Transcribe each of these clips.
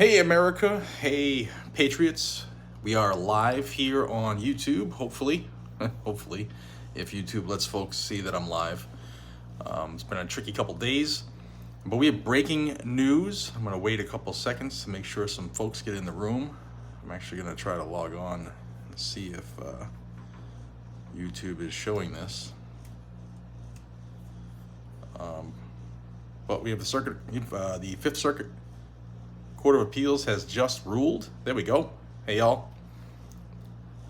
Hey America, hey Patriots. We are live here on YouTube, hopefully. Hopefully, if YouTube lets folks see that I'm live. It's been a tricky couple days, but we have breaking news. I'm gonna wait a couple seconds to make sure some folks get in the room. I'm actually gonna try to log on and see if YouTube is showing this. But we have the Fifth Circuit Court of Appeals has just ruled. There we go. Hey y'all,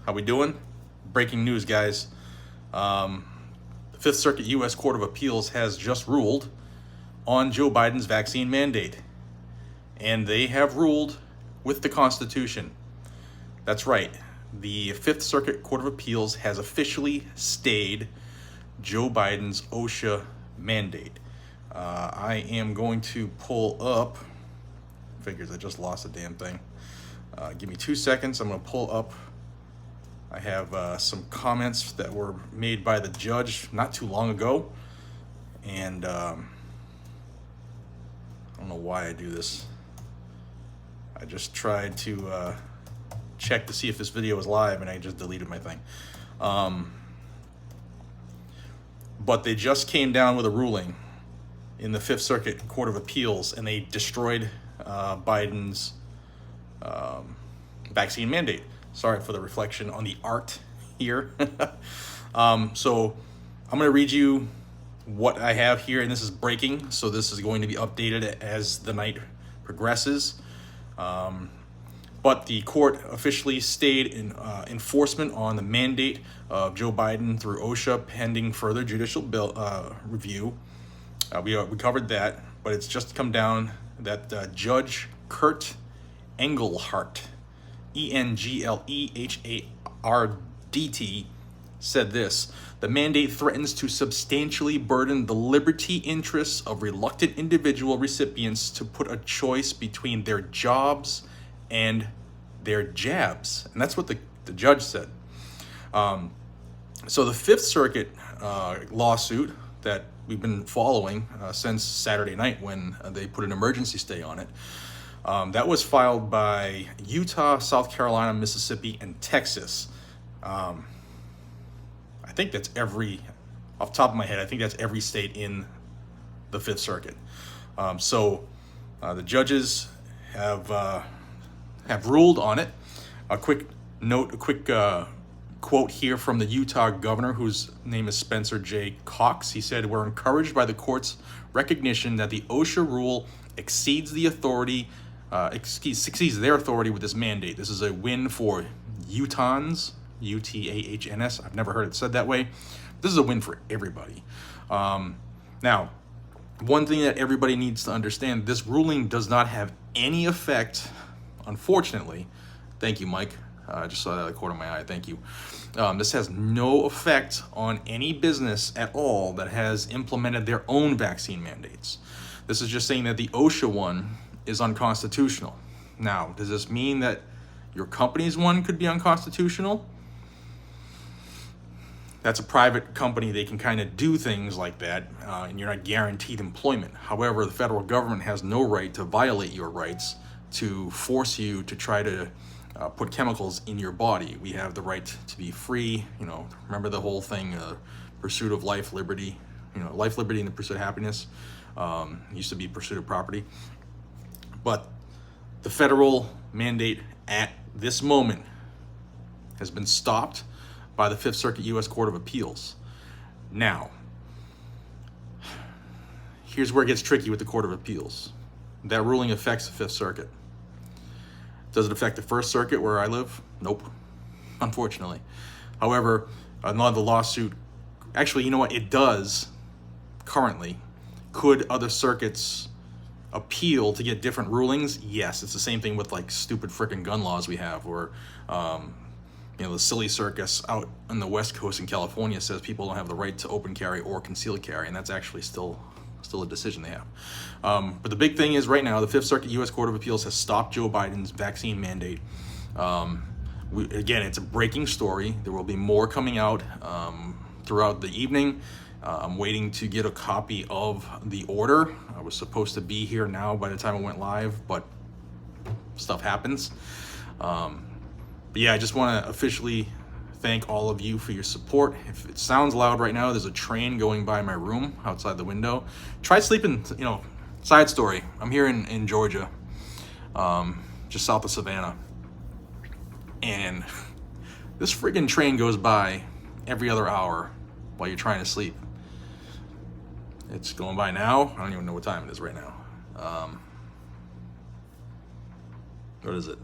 how we doing? Breaking news, guys. The Fifth Circuit U.S. Court of Appeals has just ruled on Joe Biden's vaccine mandate, and they have ruled with the Constitution. That's right. The Fifth Circuit Court of Appeals has officially stayed Joe Biden's OSHA mandate. I am going to pull up. Figures, I just lost the damn thing. Give me 2 seconds. I'm going to pull up. I have some comments that were made by the judge not too long ago. And I don't know why I do this. I just tried to check to see if this video was live, and I just deleted my thing. But they just came down with a ruling in the Fifth Circuit Court of Appeals, and they destroyed Biden's vaccine mandate. Sorry for the reflection on the art here. So I'm going to read you what I have here, and this is breaking, so this is going to be updated as the night progresses. But the court officially stayed in enforcement on the mandate of Joe Biden through OSHA pending further judicial review. We covered that, but it's just come down that Judge Kurt Engelhardt, Englehardt, said this: the mandate threatens to substantially burden the liberty interests of reluctant individual recipients to put a choice between their jobs and their jabs. And that's what the judge said. So the Fifth Circuit lawsuit that we've been following since Saturday night when they put an emergency stay on it, that was filed by Utah, South Carolina, Mississippi, and Texas. I think that's off the top of my head, I think that's every state in the Fifth Circuit. So the judges have ruled on it. A quick quote here from the Utah governor, whose name is Spencer J. Cox. He said, "We're encouraged by the court's recognition that the OSHA rule exceeds their authority with this mandate. This is a win for Utahns, Utahns. I've never heard it said that way. This is a win for everybody." Now, one thing that everybody needs to understand, this ruling does not have any effect, unfortunately. Thank you, Mike. I just saw that out of the corner of my eye. Thank you. This has no effect on any business at all that has implemented their own vaccine mandates. This is just saying that the OSHA one is unconstitutional. Now, does this mean that your company's one could be unconstitutional? That's a private company. They can kind of do things like that, and you're not guaranteed employment. However, the federal government has no right to violate your rights, to force you to try to put chemicals in your body. We have the right to be free. Remember the whole thing, pursuit of life, liberty, life, liberty, and the pursuit of happiness. Used to be pursuit of property. But the federal mandate at this moment has been stopped by the Fifth Circuit U.S. Court of Appeals. Now, here's where it gets tricky with the Court of Appeals. That ruling affects the Fifth Circuit. Does it affect the First Circuit where I live? Nope, unfortunately. However, another lawsuit, actually, you know what? It does currently. Could other circuits appeal to get different rulings? Yes, it's the same thing with like stupid frickin' gun laws we have, or the silly circus out on the West Coast in California says people don't have the right to open carry or concealed carry, and that's actually still a decision they have. But the big thing is right now, the Fifth Circuit U.S. Court of Appeals has stopped Joe Biden's vaccine mandate. Again, it's a breaking story. There will be more coming out throughout the evening. I'm waiting to get a copy of the order. I was supposed to be here now by the time it went live, but stuff happens. But yeah, I just want to officially thank all of you for your support. If it sounds loud right now, there's a train going by my room outside the window. Try sleeping, you know, side story. I'm here in Georgia, just south of Savannah. And this friggin' train goes by every other hour while you're trying to sleep. It's going by now. I don't even know what time it is right now. What is it?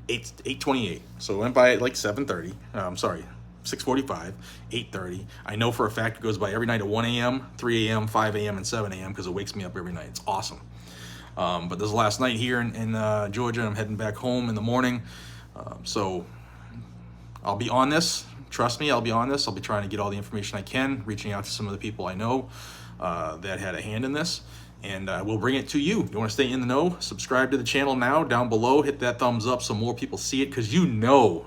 8:28. So it went by at like 7:30. I'm sorry, 6:45, 8:30. I know for a fact it goes by every night at 1 a.m., 3 a.m., 5 a.m., and 7 a.m. because it wakes me up every night. It's awesome. But this last night here in Georgia, I'm heading back home in the morning. So I'll be on this. Trust me, I'll be on this. I'll be trying to get all the information I can, reaching out to some of the people I know that had a hand in this. And we'll bring it to you. You want to stay in the know? Subscribe to the channel now. Down below, hit that thumbs up so more people see it, because you know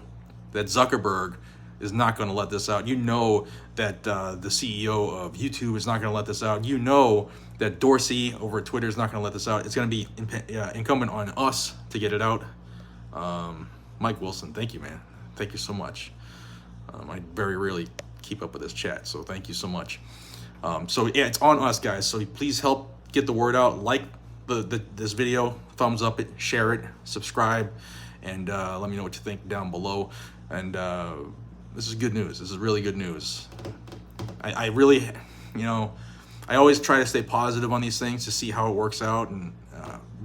that Zuckerberg is not going to let this out. You know that the CEO of YouTube is not going to let this out. You know that Dorsey over at Twitter is not going to let this out. It's going to be incumbent on us to get it out. Mike Wilson, thank you, man. Thank you so much. I very rarely keep up with this chat, so thank you so much. So yeah, it's on us, guys. So please help get the word out. Like this video, thumbs up it, share it, subscribe, and let me know what you think down below. And this is good news. This is really good news. I really, you know, I always try to stay positive on these things to see how it works out. And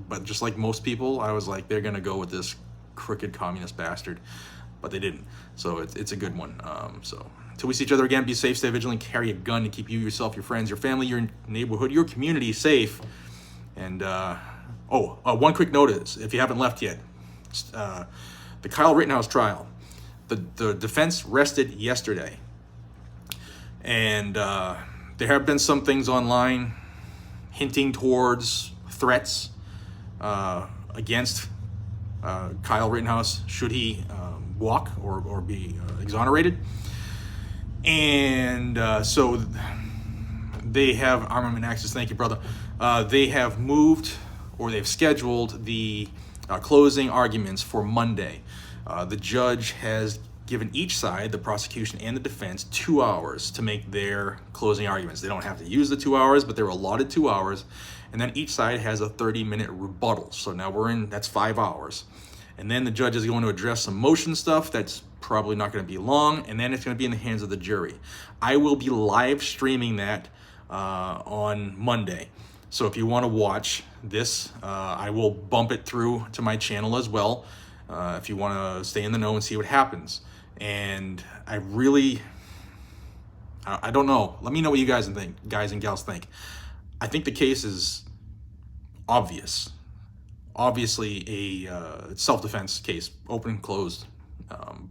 but just like most people, I was like, they're gonna go with this crooked communist bastard, but they didn't. So it's a good one. So until we see each other again, be safe, stay vigilant, carry a gun to keep you, yourself, your friends, your family, your neighborhood, your community safe. And one quick notice, if you haven't left yet, the Kyle Rittenhouse trial, the defense rested yesterday, and there have been some things online hinting towards threats against Kyle Rittenhouse should he walk or be exonerated. And so they have Armament Access, thank you, brother. They have moved, or they've scheduled the closing arguments for Monday. The judge has given each side, the prosecution and the defense, 2 hours to make their closing arguments. They don't have to use the 2 hours, but they're allotted 2 hours. And then each side has a 30-minute rebuttal. So now that's 5 hours. And then the judge is going to address some motion stuff that's probably not going to be long, and then it's going to be in the hands of the jury. I will be live streaming that on Monday. So if you want to watch this, I will bump it through to my channel as well, if you want to stay in the know and see what happens. And I don't know. Let me know what you guys and gals think. I think the case is obvious. Obviously a self-defense case, open and closed.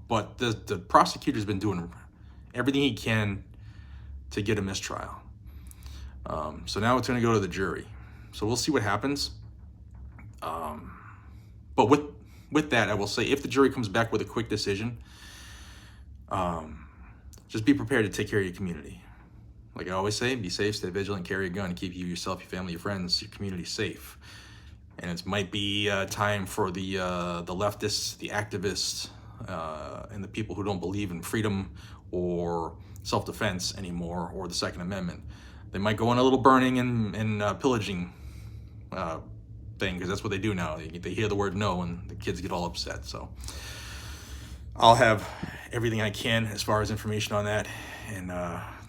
But the prosecutor's been doing everything he can to get a mistrial. So now it's going to go to the jury. So we'll see what happens. But with that, I will say, if the jury comes back with a quick decision, just be prepared to take care of your community. Like I always say, be safe, stay vigilant, carry a gun, and keep you, yourself, your family, your friends, your community safe. And it might be time for the leftists, the activists, and the people who don't believe in freedom or self-defense anymore, or the Second Amendment. They might go on a little burning and pillaging thing, because that's what they do now. They hear the word no, and the kids get all upset. So I'll have everything I can as far as information on that. And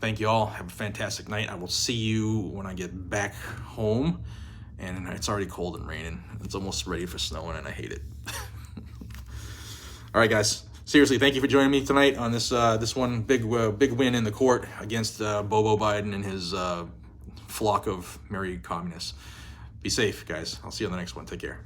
thank you all. Have a fantastic night. I will see you when I get back home. And it's already cold and raining. It's almost ready for snowing, and I hate it. All right, guys. Seriously, thank you for joining me tonight on this one big win in the court against Bobo Biden and his flock of merry communists. Be safe, guys. I'll see you on the next one. Take care.